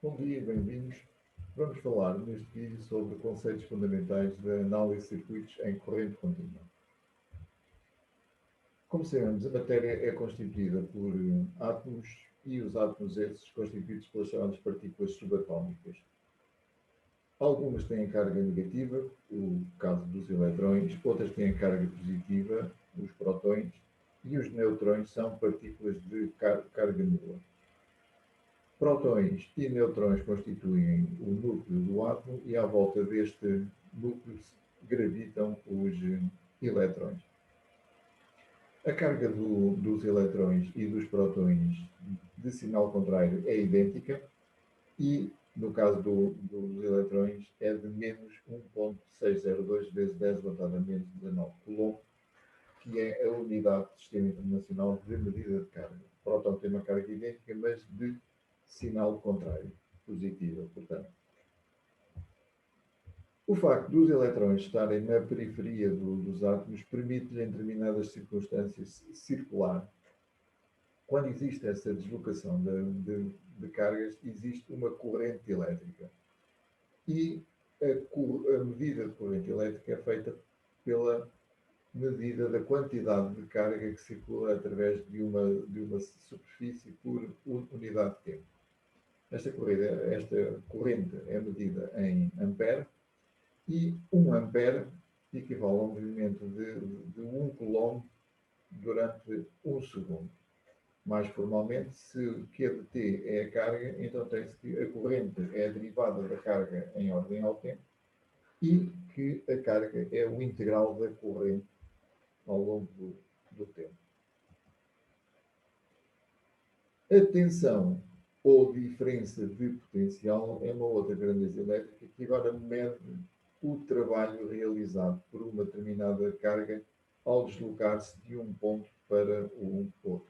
Bom dia, bem-vindos. Vamos falar neste vídeo sobre conceitos fundamentais da análise de circuitos em corrente contínua. Como sabemos, a matéria é constituída por átomos e os átomos esses constituídos pelas chamadas partículas subatómicas. Algumas têm carga negativa, o caso dos eletrões, outras têm carga positiva, os prótons, e os neutrões são partículas de carga nula. Prótons e neutrões constituem o núcleo do átomo e à volta deste núcleo gravitam os eletrões. A carga dos eletrões e dos prótons de sinal contrário é idêntica e, no caso dos eletrões, é de menos 1,602 vezes 10 elevado a menos 19 Coulomb, que é a unidade do Sistema Internacional de Medida de Carga. O próton tem uma carga idêntica, mas de sinal contrário, positiva, portanto. O facto dos eletrões estarem na periferia dos átomos permite-lhe, em determinadas circunstâncias, circular. Quando existe essa deslocação de cargas, existe uma corrente elétrica. E a medida de corrente elétrica é feita pela medida da quantidade de carga que circula através de uma superfície por unidade de tempo. Esta corrente é medida em ampere e 1 ampere equivale a um movimento de 1 coulomb durante 1 segundo. Mais formalmente, se Q de T é a carga, então tem-se que a corrente é a derivada da carga em ordem ao tempo e que a carga é o integral da corrente ao longo do tempo. A tensão ou diferença de potencial é uma outra grandeza elétrica que agora mede o trabalho realizado por uma determinada carga ao deslocar-se de um ponto para o outro.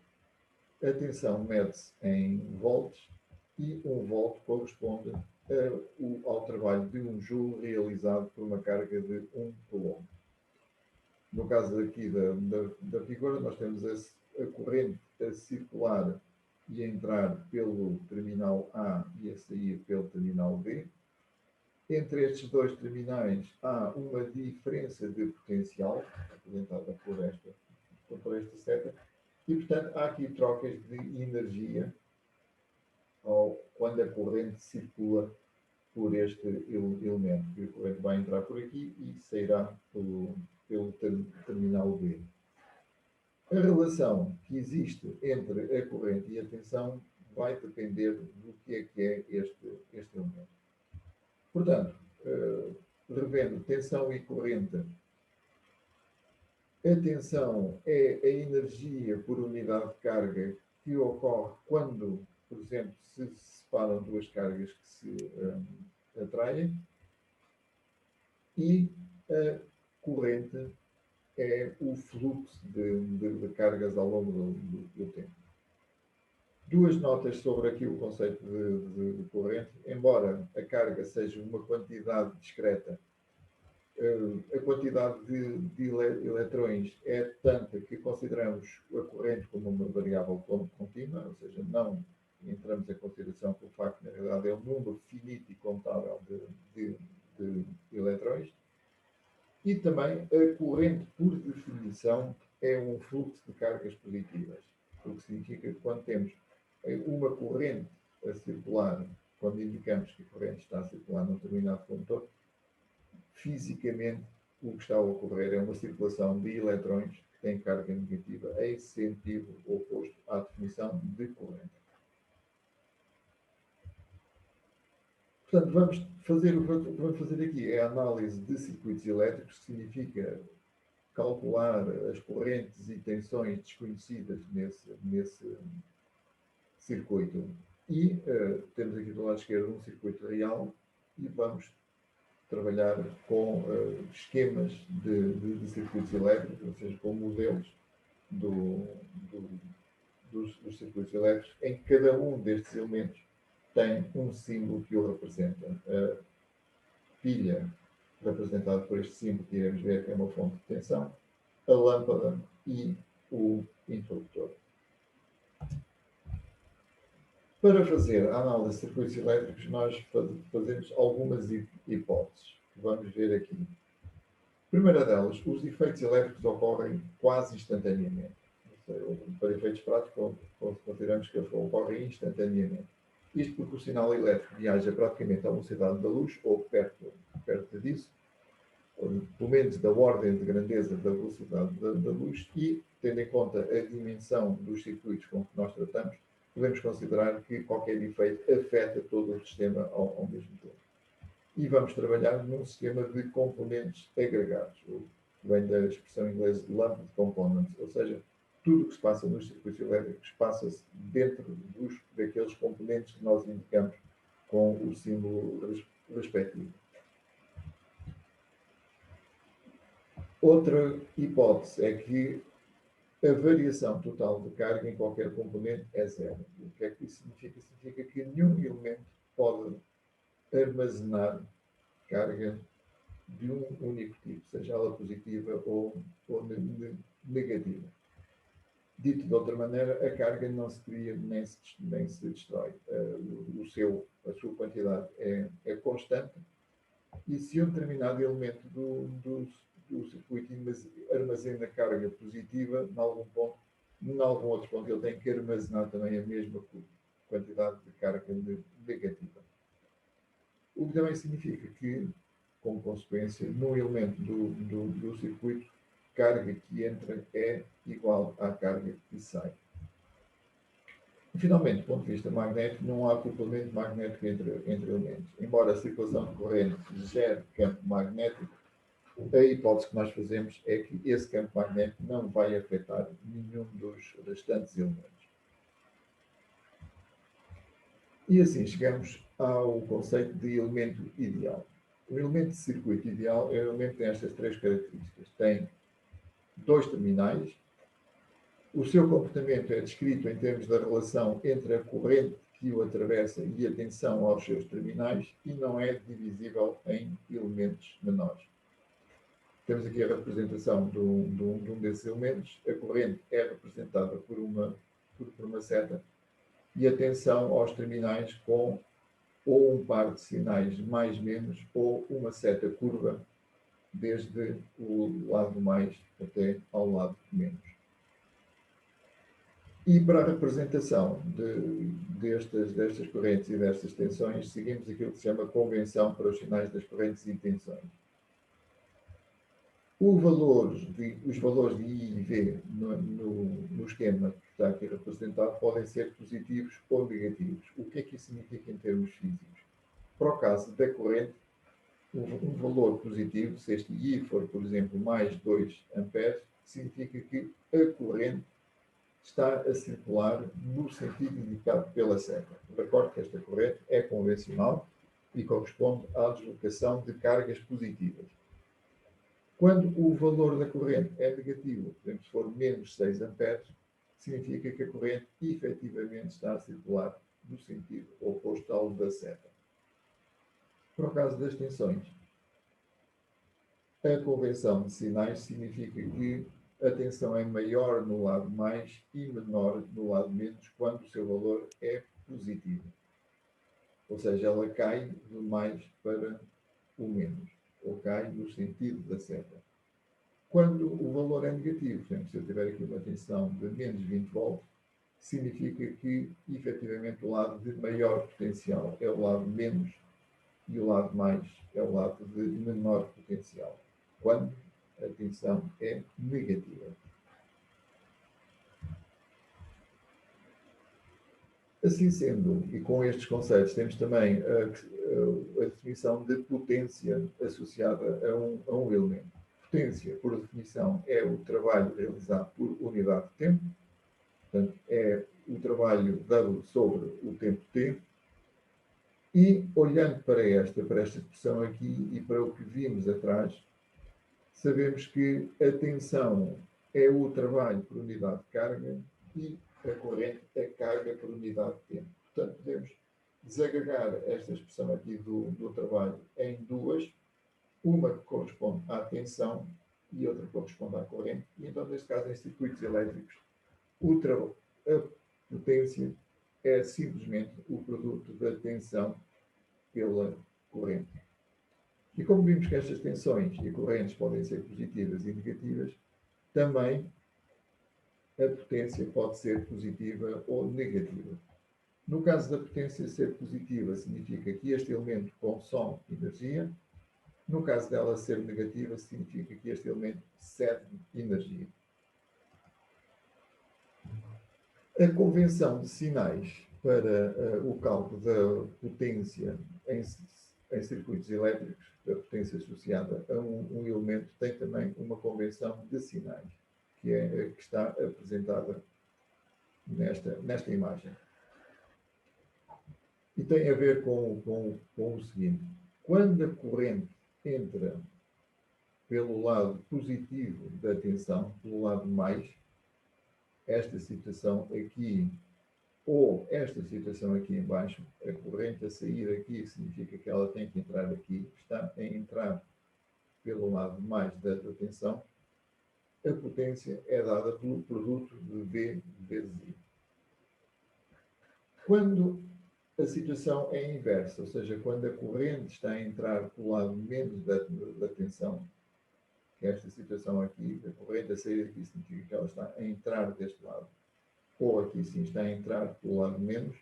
A tensão mede-se em volts e 1 volt corresponde ao trabalho de 1 joule realizado por uma carga de 1 coulomb. No caso aqui da figura, nós temos a corrente a circular e a entrar pelo terminal A e a sair pelo terminal B. Entre estes dois terminais há uma diferença de potencial, representada por esta seta, e, portanto, há aqui trocas de energia quando a corrente circula por este elemento. A corrente vai entrar por aqui e sairá pelo terminal B. A relação que existe entre a corrente e a tensão vai depender do que é este elemento. Portanto, revendo tensão e corrente, a tensão é a energia por unidade de carga que ocorre quando, por exemplo, se separam duas cargas que se atraem, e a corrente é o fluxo de cargas ao longo do tempo. Duas notas sobre aqui o conceito de corrente. Embora a carga seja uma quantidade discreta, a quantidade de eletrões é tanta que consideramos a corrente como uma variável contínua, ou seja, não entramos em consideração que o facto, na realidade, é um número finito e contável de eletrões. E também a corrente, por definição, é um fluxo de cargas positivas, o que significa que quando temos uma corrente a circular, quando indicamos que a corrente está a circular num determinado condutor, fisicamente o que está a ocorrer é uma circulação de eletrões que têm carga negativa em sentido oposto à definição de corrente. Portanto, o que vamos fazer aqui é a análise de circuitos elétricos, que significa calcular as correntes e tensões desconhecidas nesse circuito. E temos aqui do lado esquerdo um circuito real e vamos trabalhar com esquemas de circuitos elétricos, ou seja, com modelos dos circuitos elétricos, em que cada um destes elementos tem um símbolo que o representa. A pilha, representada por este símbolo que iremos ver, que é uma fonte de tensão, a lâmpada e o interruptor. Para fazer a análise de circuitos elétricos, nós fazemos algumas hipóteses, que vamos ver aqui. A primeira delas, os efeitos elétricos ocorrem quase instantaneamente. Para efeitos práticos, consideramos que ocorrem instantaneamente. Isto porque o sinal elétrico viaja praticamente à velocidade da luz, ou perto disso, pelo menos da ordem de grandeza da velocidade da luz, e, tendo em conta a dimensão dos circuitos com que nós tratamos, podemos considerar que qualquer efeito afeta todo o sistema ao mesmo tempo. E vamos trabalhar num sistema de componentes agregados, o que vem da expressão inglesa lumped components, ou seja, tudo o que se passa nos circuitos elétricos passa-se dentro daqueles componentes que nós indicamos com o símbolo respectivo. Outra hipótese é que a variação total de carga em qualquer componente é zero. O que é que isso significa? Significa que nenhum elemento pode armazenar carga de um único tipo, seja ela positiva ou negativa. Dito de outra maneira, a carga não se cria nem se destrói. A sua quantidade é constante, e se um determinado elemento do circuito armazena carga positiva, em algum outro ponto ele tem que armazenar também a mesma quantidade de carga negativa. O que também significa que, como consequência, no elemento do circuito, carga que entra é igual à carga que sai. E, finalmente, do ponto de vista magnético, não há acoplamento magnético entre elementos. Embora a circulação de corrente gere campo magnético, a hipótese que nós fazemos é que esse campo magnético não vai afetar nenhum dos restantes elementos. E assim chegamos ao conceito de elemento ideal. O elemento de circuito ideal é um elemento que tem estas três características. Tem dois terminais. O seu comportamento é descrito em termos da relação entre a corrente que o atravessa e a tensão aos seus terminais, e não é divisível em elementos menores. Temos aqui a representação de um desses elementos. A corrente é representada por uma seta, e a tensão aos terminais com ou um par de sinais mais menos, ou uma seta curva desde o lado mais até ao lado menos. E para a representação destas correntes e destas tensões, seguimos aquilo que se chama convenção para os sinais das correntes e tensões. Os valores de I e V no esquema que está aqui representado podem ser positivos ou negativos. O que é que isso significa em termos físicos? Para o caso da corrente, um valor positivo, se este I for, por exemplo, mais 2 amperes, significa que a corrente está a circular no sentido indicado pela seta. Recorde que esta corrente é convencional e corresponde à deslocação de cargas positivas. Quando o valor da corrente é negativo, por exemplo, se for menos 6 amperes, significa que a corrente efetivamente está a circular no sentido oposto ao da seta. Para o caso das tensões, a convenção de sinais significa que a tensão é maior no lado mais e menor no lado menos quando o seu valor é positivo. Ou seja, ela cai do mais para o menos, ou cai no sentido da seta. Quando o valor é negativo, por exemplo, se eu tiver aqui uma tensão de menos 20 volts, significa que, efetivamente, o lado de maior potencial é o lado menos, e o lado mais é o lado de menor potencial, quando a tensão é negativa. Assim sendo, e com estes conceitos, temos também a definição de potência associada a um elemento. Potência, por definição, é o trabalho realizado por unidade de tempo, portanto, é o trabalho W sobre o tempo T. E, olhando para esta expressão aqui e para o que vimos atrás, sabemos que a tensão é o trabalho por unidade de carga e a corrente é carga por unidade de tempo. Portanto, podemos desagregar esta expressão aqui do trabalho em duas, uma que corresponde à tensão e outra que corresponde à corrente. E então, neste caso, em circuitos elétricos, a potência é simplesmente o produto da tensão pela corrente. E como vimos que estas tensões e correntes podem ser positivas e negativas, também a potência pode ser positiva ou negativa. No caso da potência ser positiva, significa que este elemento consome energia. No caso dela ser negativa, significa que este elemento cede energia. A convenção de sinais para o cálculo da potência em circuitos elétricos, da potência associada a um elemento, tem também uma convenção de sinais, que é a que está apresentada nesta imagem. E tem a ver com o seguinte: quando a corrente entra pelo lado positivo da tensão, pelo lado mais, esta situação aqui, ou esta situação aqui em baixo, a corrente a sair aqui significa que ela tem que entrar aqui, está a entrar pelo lado mais da tensão, a potência é dada pelo produto de V vezes I. Quando a situação é inversa, ou seja, quando a corrente está a entrar pelo lado menos da tensão, que é esta situação aqui, a corrente a sair aqui significa que ela está a entrar deste lado, ou aqui sim está a entrar pelo lado menos,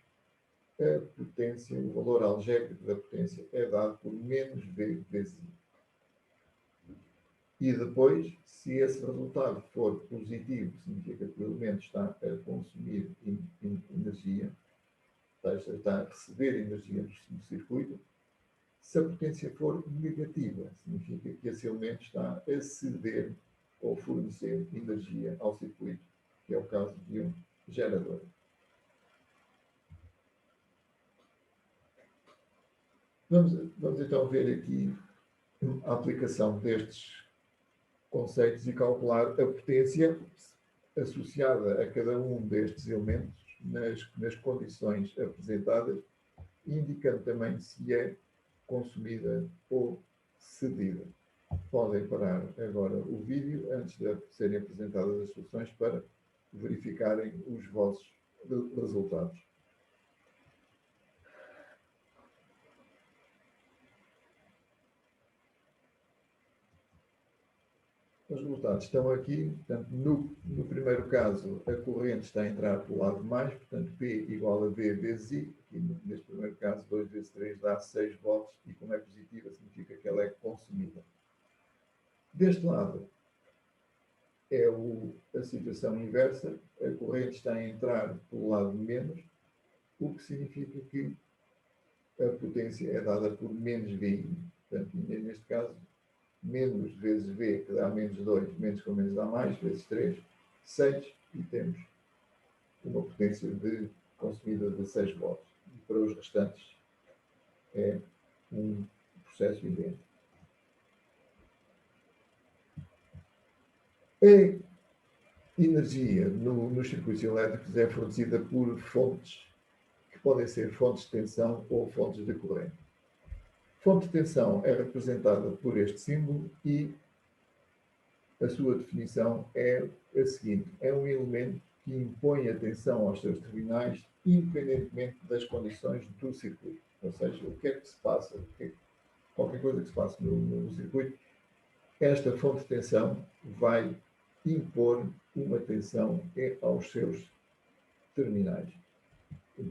a potência, o valor algébrico da potência é dado por menos V vezes I. E depois, se esse resultado for positivo, significa que o elemento está a consumir energia, está a receber energia do circuito. Se a potência for negativa, significa que esse elemento está a ceder ou fornecer energia ao circuito, que é o caso de um gerador. Vamos então ver aqui a aplicação destes conceitos e calcular a potência associada a cada um destes elementos nas condições apresentadas, indicando também se é consumida ou cedida. Podem parar agora o vídeo antes de serem apresentadas as soluções para verificarem os vossos resultados. Os resultados estão aqui. Portanto, no primeiro caso, a corrente está a entrar pelo lado mais, portanto, P igual a V vezes I. Aqui, neste primeiro caso, 2 vezes 3 dá 6 volts, e como é positiva, significa que ela é consumida. Deste lado, é a situação inversa. A corrente está a entrar pelo lado menos, o que significa que a potência é dada por menos VI. Portanto, neste caso, menos vezes V, que dá menos 2, menos com menos dá mais, vezes 3, 6, e temos uma potência consumida de 6 volts. E para os restantes é um processo idêntico. A energia nos circuitos elétricos é fornecida por fontes, que podem ser fontes de tensão ou fontes de corrente. Fonte de tensão é representada por este símbolo e a sua definição é a seguinte: é um elemento que impõe a tensão aos seus terminais independentemente das condições do circuito. Ou seja, o que é que se passa, qualquer coisa que se passa no circuito, esta fonte de tensão vai impor uma tensão aos seus terminais.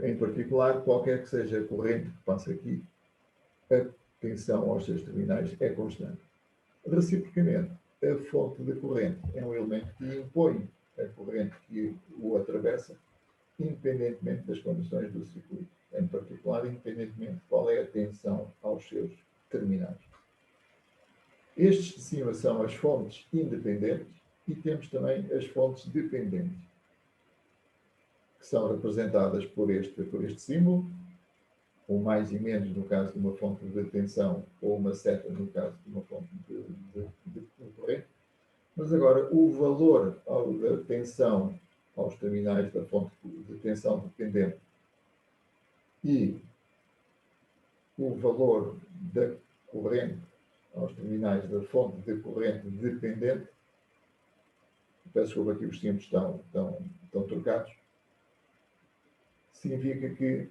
Em particular, qualquer que seja a corrente que passa aqui, a tensão aos seus terminais é constante. Reciprocamente, a fonte de corrente é um elemento que impõe a corrente que o atravessa, independentemente das condições do circuito. Em particular, independentemente de qual é a tensão aos seus terminais. Estes de cima são as fontes independentes e temos também as fontes dependentes, que são representadas por este símbolo, com mais e menos no caso de uma fonte de tensão, ou uma seta no caso de uma fonte de corrente. Mas agora, o valor da tensão aos terminais da fonte de tensão dependente e o valor da corrente aos terminais da fonte de corrente dependente, peço desculpa, aqui os símbolos estão trocados, significa que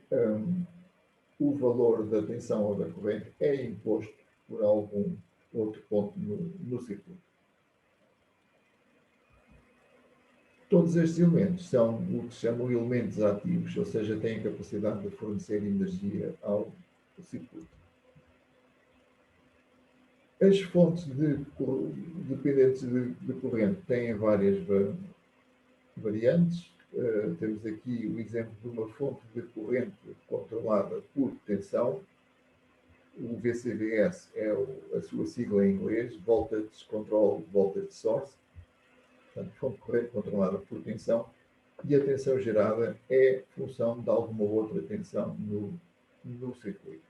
o valor da tensão ou da corrente é imposto por algum outro ponto no circuito. Todos estes elementos são o que se chamam elementos ativos, ou seja, têm a capacidade de fornecer energia ao circuito. As fontes dependentes de corrente têm várias variantes. Temos aqui o exemplo de uma fonte de corrente controlada por tensão. O VCVS é a sua sigla em inglês, Voltage Control Voltage Source. Portanto, fonte de corrente controlada por tensão. E a tensão gerada é função de alguma outra tensão no circuito.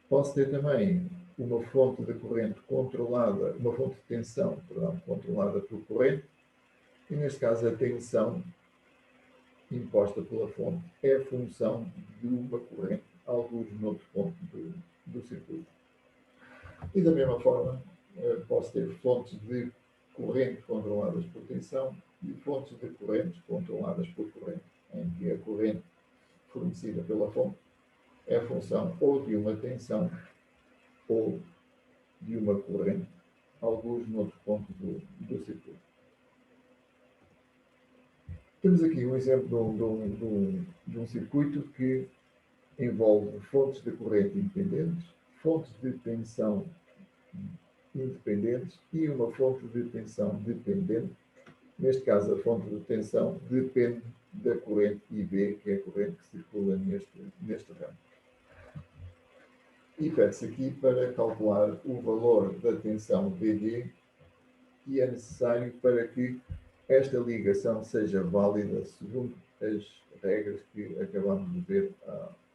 Posso ter também uma fonte de corrente controlada, uma fonte de tensão, controlada por corrente, e neste caso a tensão imposta pela fonte é função de uma corrente, alguns noutro ponto do circuito. E da mesma forma, posso ter fontes de corrente controladas por tensão e fontes de correntes controladas por corrente, em que a corrente fornecida pela fonte é função ou de uma tensão ou de uma corrente, alguns noutro ponto do circuito. Temos aqui um exemplo de um circuito que envolve fontes de corrente independentes, fontes de tensão independentes e uma fonte de tensão dependente. Neste caso, a fonte de tensão depende da corrente IB, que é a corrente que circula neste ramo. E pede-se aqui para calcular o valor da tensão VD, que é necessário para que esta ligação seja válida segundo as regras que acabamos de ver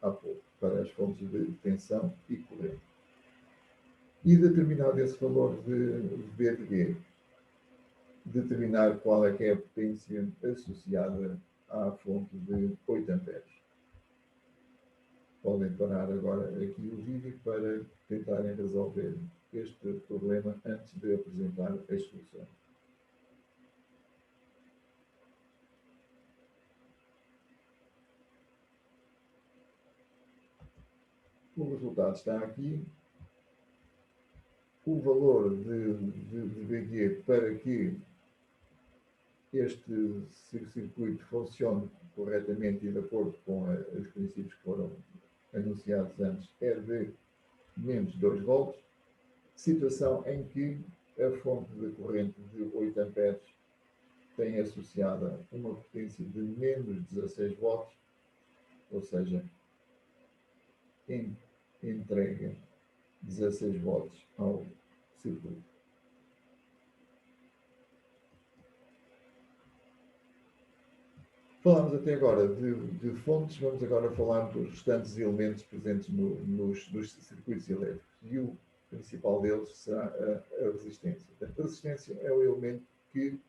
há pouco, para as fontes de tensão e corrente. E determinado esse valor de VD, determinar qual é que é a potência associada à fonte de 8 amperes. Podem parar agora aqui o vídeo para tentarem resolver este problema antes de apresentar as soluções. O resultado está aqui. O valor de VG para que este circuito funcione corretamente e de acordo com os princípios que foram anunciados antes é de menos 2 volts, situação em que a fonte de corrente de 8 amperes tem associada uma potência de menos 16 volts, ou seja, entrega 16 volts ao circuito. Falámos até agora de fontes, vamos agora falar dos restantes elementos presentes nos circuitos elétricos. E o principal deles será a resistência. A resistência é o elemento que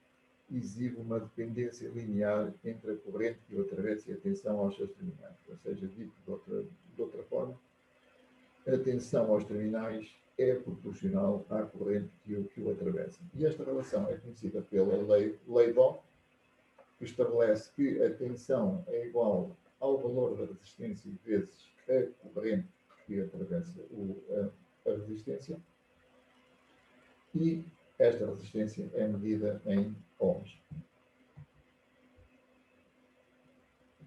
exibe uma dependência linear entre a corrente que o atravessa e a tensão aos seus terminais. Ou seja, dito de outra forma, a tensão aos terminais é proporcional à corrente que o atravessa. E esta relação é conhecida pela lei de Ohm, que estabelece que a tensão é igual ao valor da resistência vezes a corrente que atravessa a resistência, e esta resistência é medida em ohms.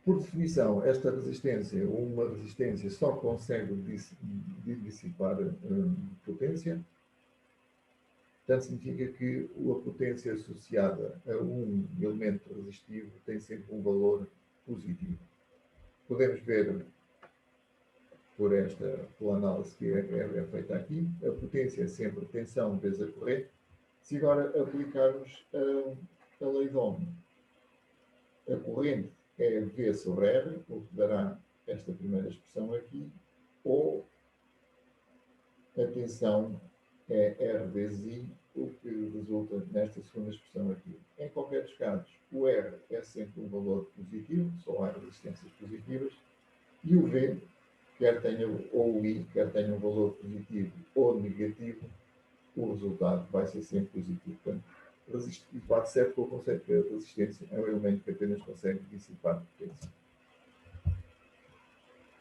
Por definição, esta resistência, uma resistência, só consegue dissipar potência. Portanto, significa que a potência associada a um elemento resistivo tem sempre um valor positivo. Podemos ver pela análise que é feita aqui, a potência é sempre tensão vezes a corrente. Se agora aplicarmos a lei de Ohm, a corrente é V sobre R, o que dará esta primeira expressão aqui, ou a tensão é R vezes I, o que resulta nesta segunda expressão aqui. Em qualquer dos casos, o R é sempre um valor positivo, só há resistências positivas, e o V, quer tenha, ou o I, quer tenha um valor positivo ou negativo, o resultado vai ser sempre positivo. Portanto, bate certo com o conceito que a resistência é um elemento que apenas consegue dissipar potência.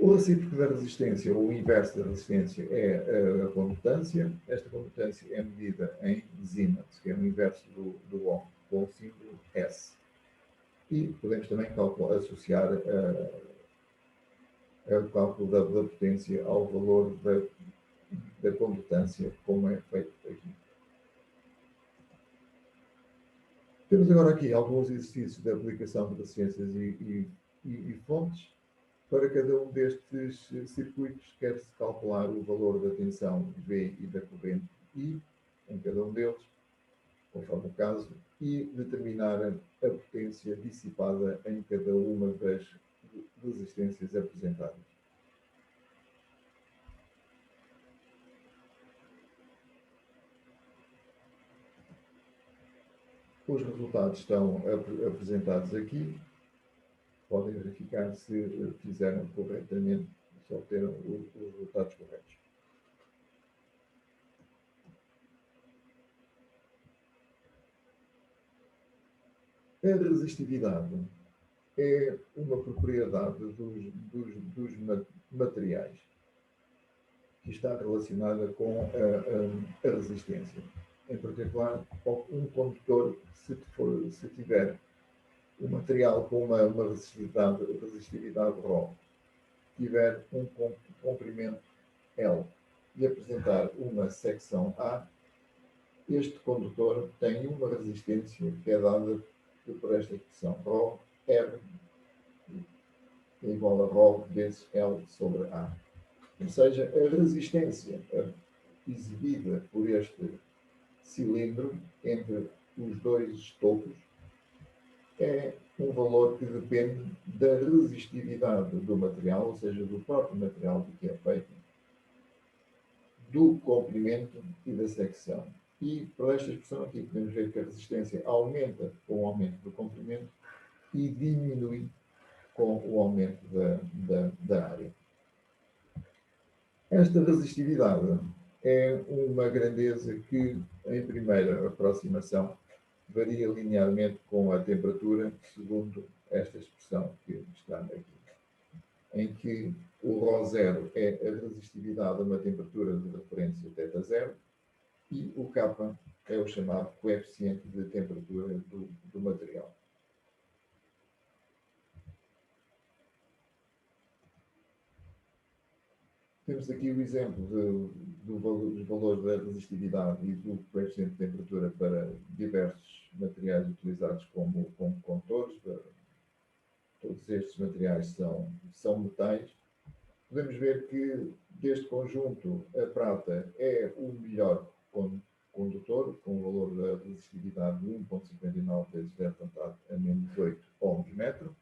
O recíproco da resistência, ou o inverso da resistência, é a condutância. Esta condutância é medida em Siemens, que é o inverso do Ohm, com o símbolo S. E podemos também calcular, associar o cálculo da potência ao valor da condutância, como é feito aqui. Temos agora aqui alguns exercícios de aplicação de resistências e fontes. Para cada um destes circuitos, quer-se calcular o valor da tensão V e da corrente I, em cada um deles, conforme o caso, e determinar a potência dissipada em cada uma das resistências apresentadas. Os resultados estão apresentados aqui. Podem verificar se fizeram corretamente, se obteram os resultados corretos. A resistividade é uma propriedade dos materiais que está relacionada com a resistência. Em particular, um condutor, se tiver um material com uma resistividade ρ, tiver um comprimento L e apresentar uma secção A, este condutor tem uma resistência que é dada por esta expressão. Ρ, R é igual a ρ vezes L sobre A. Ou seja, a resistência exibida por este cilindro entre os dois estopos é um valor que depende da resistividade do material, ou seja, do próprio material de que é feito, do comprimento e da secção. E, para esta expressão aqui, podemos ver que a resistência aumenta com o aumento do comprimento e diminui com o aumento da área. Esta resistividade é uma grandeza que, em primeira aproximação, varia linearmente com a temperatura, segundo esta expressão que está aqui, em que o ρ0 é a resistividade a uma temperatura de referência θ0 e o K é o chamado coeficiente de temperatura do material. Temos aqui o exemplo dos valores da resistividade e do coeficiente de temperatura para diversos materiais utilizados como condutores. Todos estes materiais são metais. Podemos ver que, deste conjunto, a prata é o melhor condutor, com o valor da resistividade de 1,59 vezes 10 a menos 8 ohms metro.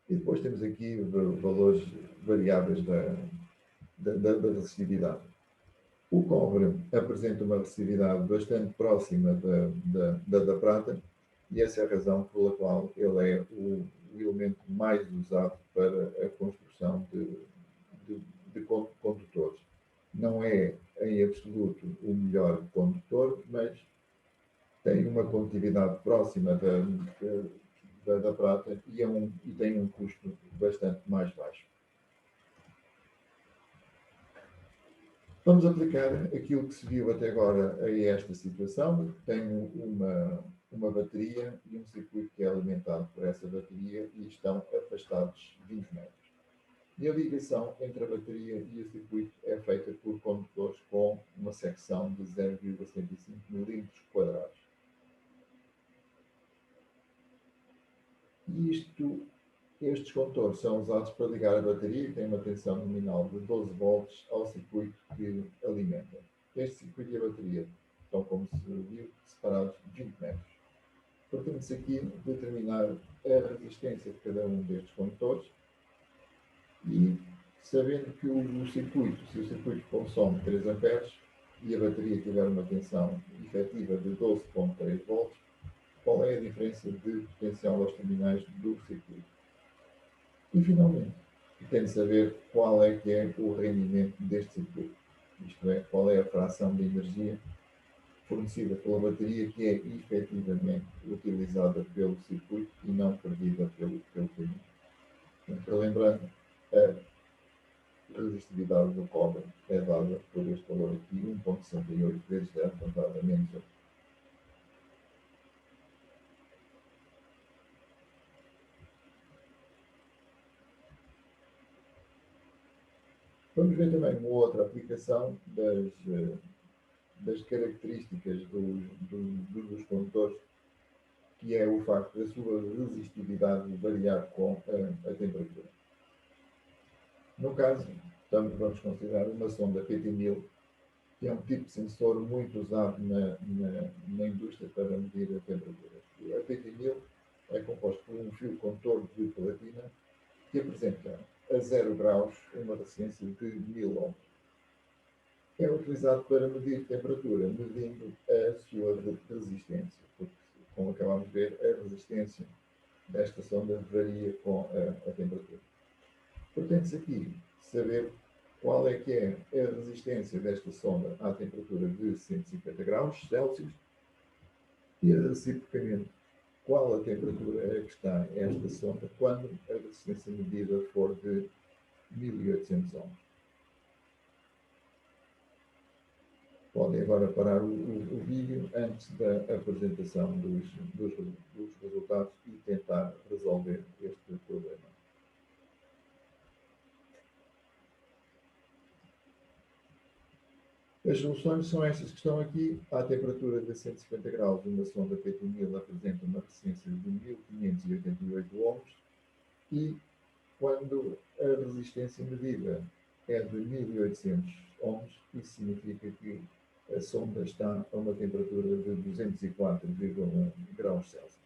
E depois temos aqui valores variáveis da resistividade. O cobre apresenta uma resistividade bastante próxima da prata, e essa é a razão pela qual ele é o elemento mais usado para a construção de condutores. Não é, em absoluto, o melhor condutor, mas tem uma condutividade próxima da prata e tem um custo bastante mais baixo. Vamos aplicar aquilo que se viu até agora a esta situação. Tenho uma bateria e um circuito que é alimentado por essa bateria e estão afastados 20 metros. E a ligação entre a bateria e o circuito é feita por condutores com uma secção de 0,75 mm². E estes condutores são usados para ligar a bateria, que tem uma tensão nominal de 12 volts, ao circuito que alimenta. Este circuito e a bateria estão, como se viu, separados 20 metros. Pretende-se aqui determinar a resistência de cada um destes condutores e, sabendo que se o circuito consome 3 amperes e a bateria tiver uma tensão efetiva de 12,3 volts, qual é a diferença de potencial aos terminais do circuito? E, finalmente, tem de saber qual é que é o rendimento deste circuito. Isto é, qual é a fração de energia fornecida pela bateria que é efetivamente utilizada pelo circuito e não perdida pelo caminho. Lembrando, a resistividade do cobre é dada por este valor aqui, 1,68 vezes 10 elevado a menos 8. Vamos ver também uma outra aplicação das características dos condutores, que é o facto da sua resistividade variar com a temperatura. No caso, vamos considerar uma sonda PT1000, que é um tipo de sensor muito usado na indústria para medir a temperatura. A PT1000 é composto por um fio condutor de platina que apresenta a 0 graus uma resistência de 1000 ohms. É utilizado para medir temperatura, medindo a sua resistência, porque, como acabamos de ver, a resistência desta sonda varia com a temperatura. Pretende-se aqui saber qual é que é a resistência desta sonda à temperatura de 150 graus Celsius e, reciprocamente, qual a temperatura a que está esta sonda quando a resistência medida for de 1800 ohms. Podem agora parar o vídeo antes da apresentação dos resultados e tentar resolver este problema. As soluções são estas que estão aqui. À temperatura de 150 graus, uma sonda PT1000 apresenta uma resistência de 1588 ohms e quando a resistência medida é de 1800 ohms, isso significa que a sonda está a uma temperatura de 204,1 graus Celsius.